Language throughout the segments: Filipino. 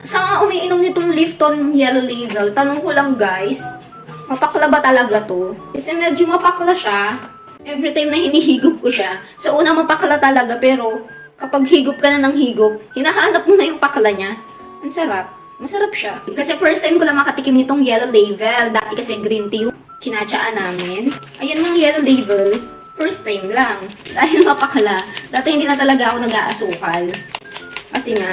Saan nga umiinom nitong Lifton Yellow Label? Tanong ko lang guys, mapakla ba talaga to? Kasi medyo mapakla siya. Every time na hinihigop ko siya. So una mapakla talaga pero kapag higop ka na ng higop, hinahanap mo na yung pakla niya. Ang sarap. Masarap siya. Kasi first time ko lang makatikim nitong Yellow Label. Dati kasi green tea yung kinatsaan namin. Ayan ng Yellow Label. First time lang. Dahil mapakla. Dati hindi na talaga ako nag-aasukal. Kasi nga,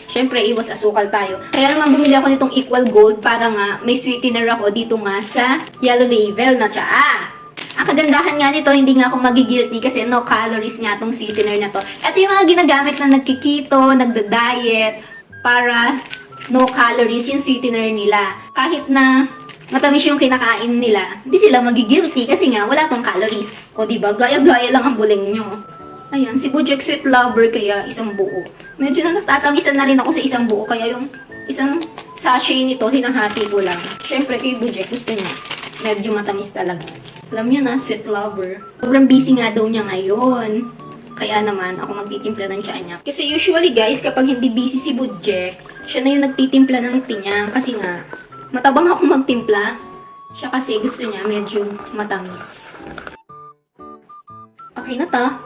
syempre, iwas asukal tayo. Kaya naman bumili ako nitong Equal Gold para nga may sweetener ako dito nga sa Yellow Label na tsaa. Ang kagandahan nga nito, hindi nga ako magigilty kasi no calories nga tong sweetener na to. Ito yung mga ginagamit na nagkikito, nagda-diet, para no calories yung sweetener nila. Kahit na matamis yung kinakain nila, hindi sila magigilty kasi nga wala tong calories. O diba, gaya-gaya lang ang buleng nyo. Ayan, si Bojack Sweet Lover kaya isang buo. Medyo na natatamisan na rin ako sa isang buo, kaya yung isang sachet nito, hinahati ko lang. Syempre kay Bojack, gusto niya. Medyo matamis talaga. Alam niyo na, Sweet Lover. Sobrang busy nga daw niya ngayon. Kaya naman, ako magtitimpla ng tsaa niya. Kasi usually guys, kapag hindi busy si Bojack, siya na yung nagtitimpla ng tea niya. Kasi nga, matabang ako magtimpla. Siya kasi gusto niya medyo matamis. Okay na ta.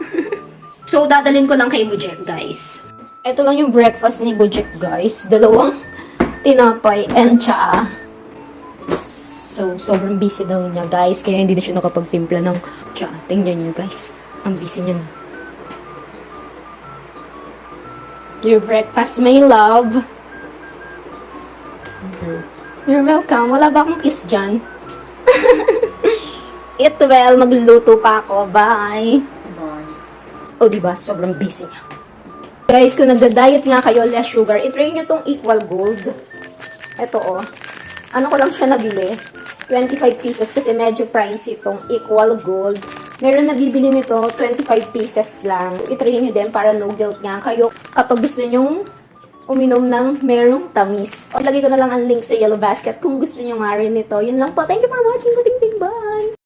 So, dadalhin ko lang kay Bojack, guys. Ito lang yung breakfast ni Bojack, guys. 2 tinapay and tsaa. So, sobrang busy daw niya, guys. Kaya hindi na siya nakapagtimpla ng tsaa. Tingnan niyo, guys. Ang busy niya. Your breakfast, my love. You're welcome. Wala ba akong kiss dyan? Eat well. Magluluto pa ako. Bye. O, diba? Sobrang busy niya. Guys, kung nagda-diet nga kayo, less sugar, i-try nyo tong Equal Gold. Ito, oh. Ano ko lang siya nabili? 25 pieces kasi medyo pricey itong Equal Gold. Meron nabibili nito, 25 pieces lang. I-try nyo din para no guilt nga kayo kapag gusto nyong uminom ng merong tamis. O, ilagay ko na lang ang link sa Yellow Basket kung gusto nyo nga rin ito. Yun lang po. Thank you for watching. Bye!